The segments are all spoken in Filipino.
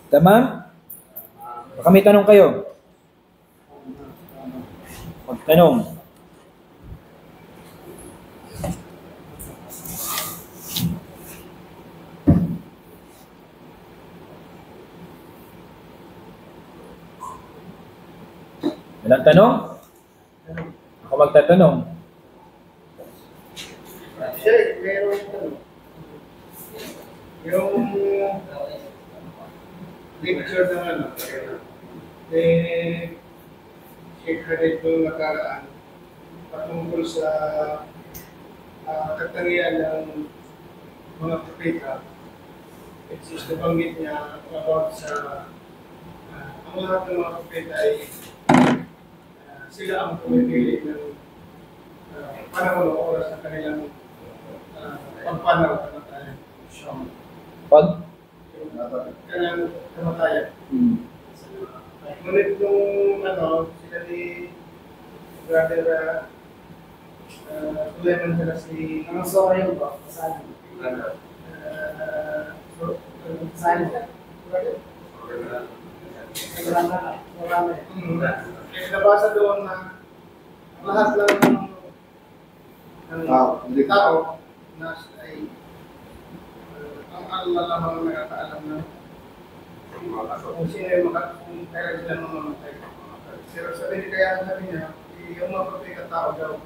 Tama? Baka may tanong kayo. Magtanong. Walang tanong? Ako magtatanong. Sir, meron tanong. Yung lecture ng ano, Sheikh Khalid nung nakaraan, patungkol sa katangian ng mga propeta. It's just nabanggit niya about sa ang lahat ng mga propeta ay sila ang pumipili ng panahon o oras ng kanilang pagpanaw kamatayan. Pag? Kanilang kamatayan. Ngunit nung sila ni Brother Clement sila si ang sorry ba? Kaya nabasa doon na lahat lang ng tao na ay ang Allah lamang nakakaalam na kung sino yung kung kailan sila mamamatay. Pero sabi kaya sabi niya, yung mga propeta tao daw,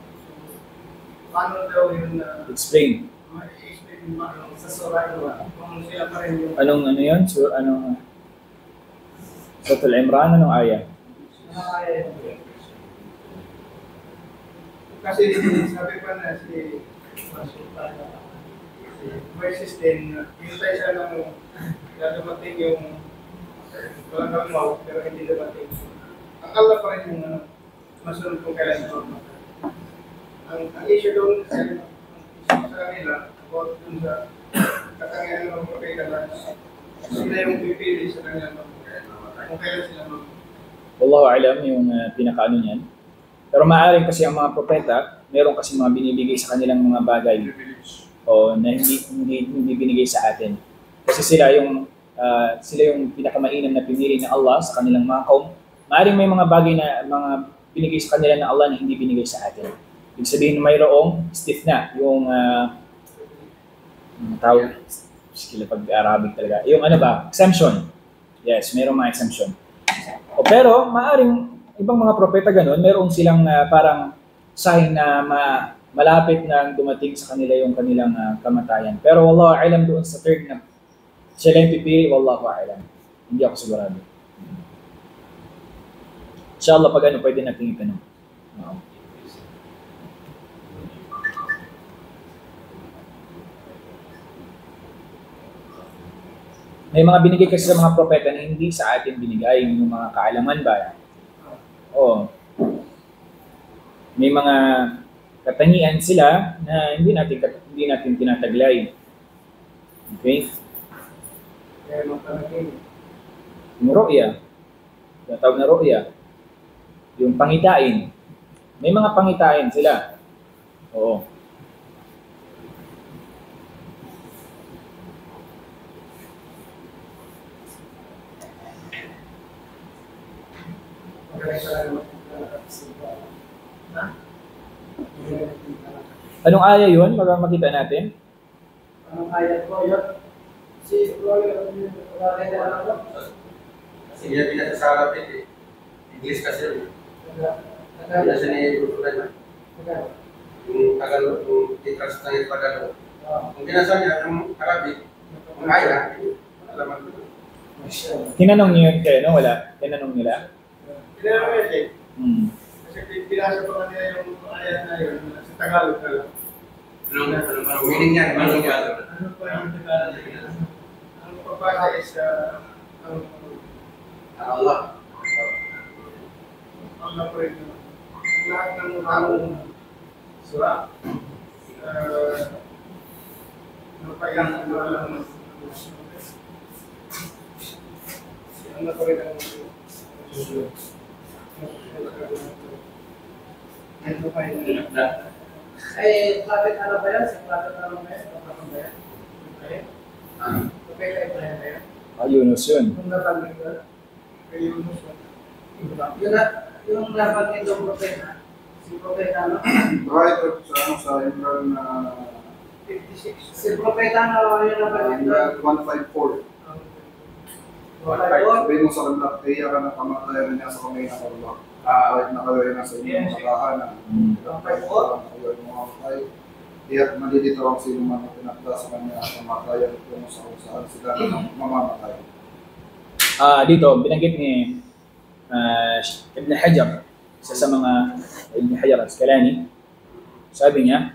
paano daw yun Explain. ma-explain sa surah kung sila pa rin yung Anong ano yun? So, anong Suratul Imran, anong ayah? kasi sabi pa na si Moises din, hintay siya ng dumating yung walang kamaw, pero hindi dumating. Ang Allah pa rin yung masunod kung kailan ito. Ang issue doon sa kanila, about dun sa katangian ng propeta na sila yung pipili sa kanilang kung kailan sila Wallahu alam yung pinakaano niyan. Pero maaaring kasi ang mga propeta, meron kasi mga binibigay sa kanilang mga bagay o na hindi binigay sa atin. Kasi sila yung pinakamainam na pinili ng Allah sa kanilang mga kaum. Maaaring may mga bagay na mga binigay sa kanila ng Allah na hindi binigay sa atin. Ibig sabihin mayroong stiff na yung tawag sila pag-Arabic talaga. Yung ano ba? Exemption. Yes, mayroong mga exemption. O pero maaaring ibang mga propeta ganun, meron silang parang sign na malapit na dumating sa kanila yung kanilang kamatayan. Pero wallahu a'lam doon sa third na sila yung pipili, wallahu a'lam. Hindi ako sigurado. Inshallah pag ano pwede natin itanong. May mga binigay kasi sa mga propeta na hindi sa atin binigay, yung mga kaalaman ba? Oo. May mga katangian sila na hindi natin tinataglay. Okay? Yung ru'ya. Tinatawag na ru'ya. Yung pangitain. May mga pangitain sila. Oo. Anong aya yun? Makita natin. Anong aya po yun? Si Kasi niya pinasasarap eh. English kasi yun. Pinasa niya yung tutulan na. Yung Tagalog, yung i-translate na yung Tagalog. Kung pinasa niya yung Arabic, yung aya, alaman ko. Tinanong niyo yun kayo, no? Wala? Tinanong nila? Tinanong niya siya. Kasi pinasa pa niya yung aya na yun sa Tagalog na lang. Anong meaning niya? Ano pa yung Tagalog? Ang pagpasa is Allah. Allah pa rin yun. Lahat ng tamong sura. Ano pa yung alam ano pa rin ang ano pa yung ay, prophet ano ba yan? Si prophet ano ba yan? Prophet ba yan? Okay? Prophet Ibrahim ba yan? Yunus yun. Kung nabanggit ka, kay Yunus. Yung nabanggit yung propeta, si propeta ano? Right, sa Imran 56. Si propeta na yung nabanggit Imran 154. Sabihin mo sa kanila, kaya ka ng kamatayan niya sa kamay ng Allah. Kahit nakawin na sa inyong mga tahanan. Kahit nakawin mo kamatay. Kaya't malilito ang sino man na pinakda sa kanya ang kamatayan kung saan sila mamamatay. Dito, binanggit ni Ibn Hajar, isa sa mga Ibn Hajar al-Asqalani, sabi niya,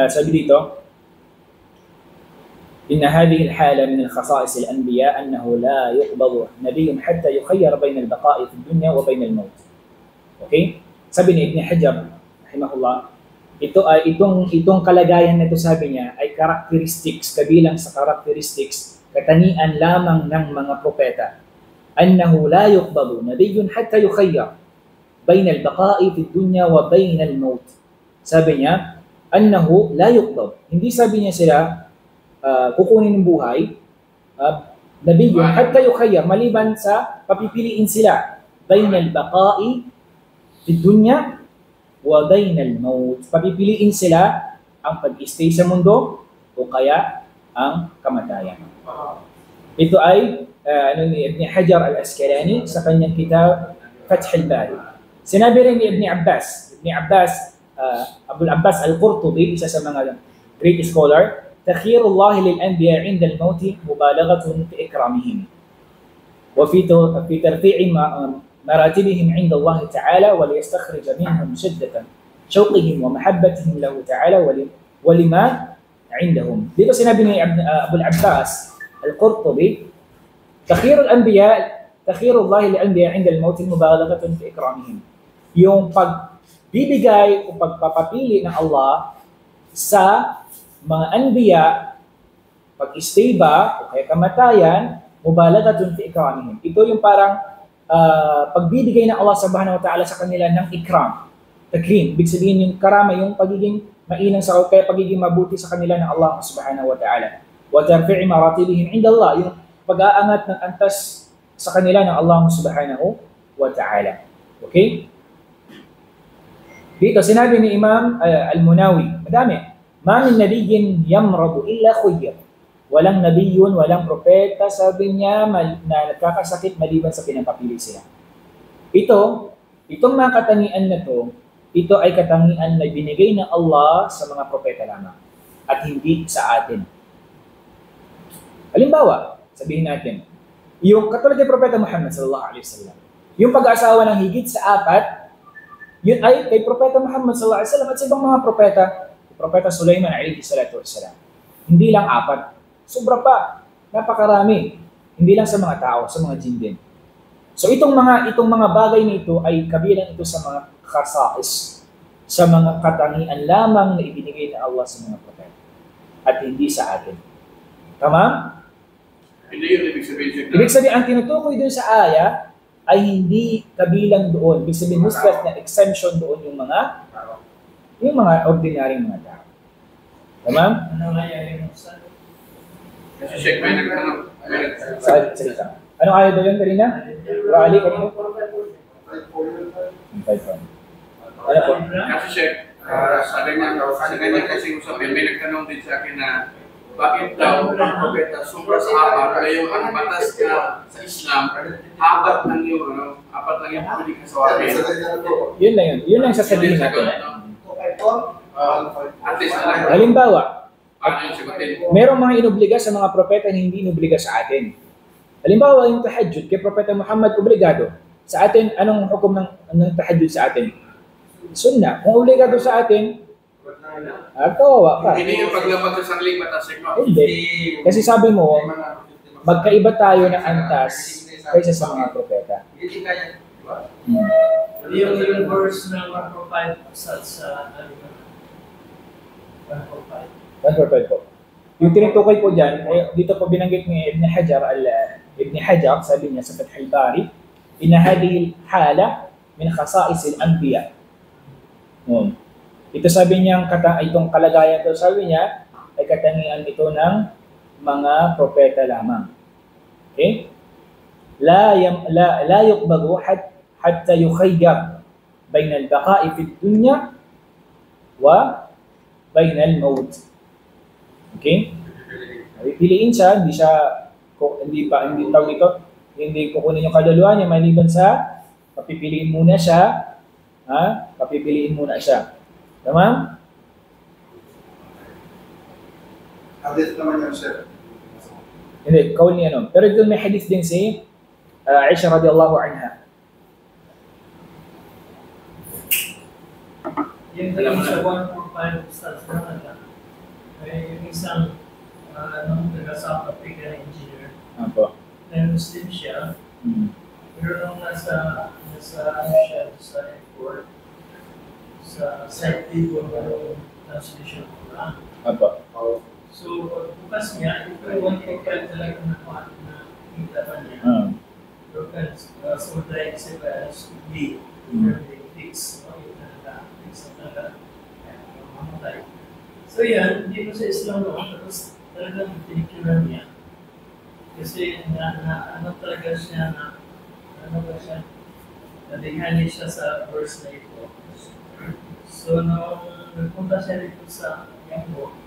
sabi dito, إن هذه الحالة من الخصائص الأنبياء أنه لا يقبض نبي حتى يخير بين البقاء في الدنيا وبين الموت. Okay? Sabi ni Ibn Hajar, rahimahullah, itong kalagayan na ito, sabi niya, ay characteristics, kabilang sa characteristics, katangian lamang ng mga propeta. أنه لا يقبض نبي حتى يخير بين البقاء في الدنيا وبين الموت. Sabi niya, أنه لا يقبض. Hindi sabi niya sila, kukunin ng buhay, nabiyun hatta yukhayyar, maliban sa papipiliin sila bainal baqa'i fi dunya wa bainal maut. Papipiliin sila ang pag-stay sa mundo o kaya ang kamatayan. Ito ay ni Ibn Hajar al-Asqalani sa kanyang kitab Fath al-Bari. Sinabi rin ni Ibn Abbas, Abul Abbas al-Qurtubi, isa sa mga great scholar, تخيير الله للأنبياء عند الموت مبالغة في إكرامهم وفي ترفيع مراتبهم عند الله تعالى وليستخرج منهم شدة شوقهم ومحبتهم له تعالى ولما عندهم. Dito sinabi ni Abu al-Abbas al-Qurtubi, تخيير الله للأنبياء عند الموت مبالغة في إكرامهم. Yung pagbibigay o pagpapapili ng Allah sa mga anbiya, pag-stay ba o kaya kamatayan, mubalaghatun fi ikramihim. Ito yung parang pagbibigay ng Allah subhanahu wa ta'ala sa kanila ng ikram, takrim. Ibig sabihin yung karama, yung pagiging mainang sa kaya pagiging mabuti sa kanila ng Allah subhanahu wa ta'ala. Wa tarfi'i maratibihim inda Allah, yung pag-aangat ng antas sa kanila ng Allah subhanahu wa ta'ala. Okay? Dito sinabi ni Imam Al-Munawi, madami, Ma min nabiyyin yamradu illa khuyyir. Walang nabiyun, walang propeta, sabi niya, na nagkakasakit maliban sa pinapapili siya. Itong mga katangian na ito ay katangian na binigay ng Allah sa mga propeta lamang at hindi sa atin. Halimbawa, sabihin natin, yung katulad ng propeta Muhammad sallallahu alaihi wasallam, yung pag-aasawa ng higit sa 4, yun ay kay propeta Muhammad sallallahu alaihi wasallam at sa ibang mga propeta. Propeta Sulaiman alayhi salatu wassalam. Hindi lang 4. Sobra pa. Napakarami. Hindi lang sa mga tao, sa mga jinn din. So itong mga bagay nito ay kabilang ito sa mga khasa'is, sa mga katangian lamang na ibinigay ng Allah sa mga propeta at hindi sa atin. Tama? Hindi yun ibig sabihin. Ibig sabihin, ang tinutukoy dun sa aya ay hindi kabilang doon. Ibig sabihin, muskat na exemption doon yung mga ordinaryong mga tao. Tama? Ano nga yung Kasi Sheikh, may nagtanong. Salita. Anong ayaw doon kanina? Rally kanina? 5 Ano po? Kasi Sheikh, sa ganyan kasi usapin, may nagtanong din sa akin na bakit daw ang propeta sobra sa 4 ngayon ang batas na sa Islam, 4 lang yung 4 lang yung pwede kasawapin. Yun lang yun. Yun lang sasabihin natin. At least alam. Halimbawa, Paano yung sagutin? merong mga inobliga sa mga propeta na hindi inobliga sa atin. Halimbawa, yung tahajjud kay Propeta Muhammad, obligado. Sa atin, anong hukom ng tahajjud sa atin? Sunnah. Kung obligado sa atin, kawawa ka. Hindi yung paglabag sa sariling batas, Sheikh, no? Hindi. Kasi sabi mo, magkaiba tayo ng antas kaysa sa mga propeta. Hindi kaya. yung verse na 145 sa 145 po. Yung tinutukoy po dyan, dito po binanggit ni Ibn Hajar, sabi niya sa Fath al-Bari, inna hadhihi al-hala min khasa'is al-anbiya. Ito sabi niya, itong kalagayan to, sabi niya, ay katangian ito ng mga propeta lamang. Okay? لا يقبض حتى يخير بين البقاء في الدنيا وبين الموت. Okay? Pipiliin siya, hindi tawag dito, hindi kukunin yung kaluluwa niya maliban sa papipiliin muna siya, papipiliin muna siya. Tama? Hadith naman yan, sir. Hindi, kaul ni ano. Pero dito may hadith din si Aisha radiyallahu anha. Yung dalawa sa 1.5 stars na lang, ay yung isang taga-South African engineer. Apo. Na Muslim siya, pero nung nasa siya sa airport, sa side table na yung translation ko lang. Apo. So, bukas niya, ito yung 1.5 talaga na kita pa niya. So, like as B, fix, yung fix na talaga, mamatay. So yan, dito sa Islam noon, tapos talagang pinicturean niya. Kasi ano talaga siya nadihani siya sa verse na ito. So nung nagpunta siya dito sa Yambo,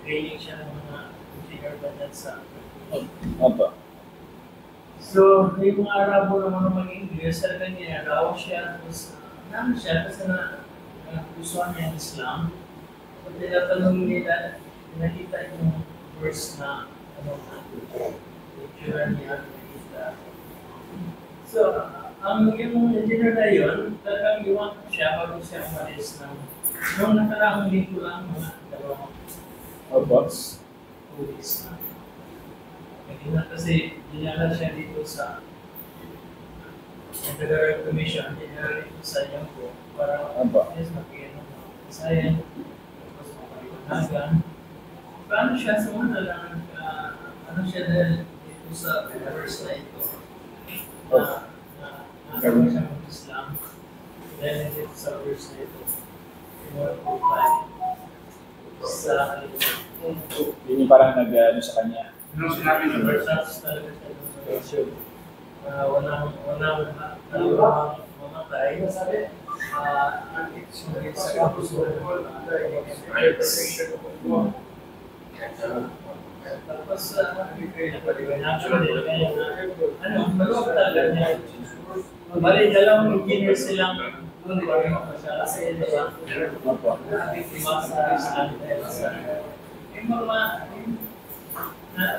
training siya ng mga engineer ba sa Apo. So, yung mga Arabo naman ng mga English, talaga niya, raw siya, tapos naman siya, kasi gusto niya ang Islam. So, tinatanong nila, nakita yung verse na, picture niya, nakita. So, ang yung engineer na yun, talagang iwan ko siya bago siya umalis ng, nung nakaraang linggo lang, mga dalawang Apo. 2 weeks na. Kasi dinala siya dito sa Federal Commission, dinala dito sa Yambo para mag-inom ng kasayan, tapos makaliwanagan. Paano siya sumuna lang, ano siya dito sa verse na ito, nakaroon siya ng Islam, dahil dito sa verse na ito, sa Yun yung parang nag-ano sa kanya. Anong sinabi ng verse? Walang mamatay. Sa kapuso tapos maluwag talaga niya. Bali, dalawang engineer silang doon kasi diba? Nakabiktima sa Islam dahil sa yung mga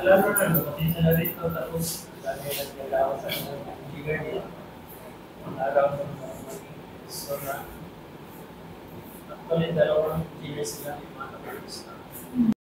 lalo na pati sa narito tapos lagi nagkalawa sa mga engineer nila. Araw ng mga so na actually dalawang engineer silang mga kapatid.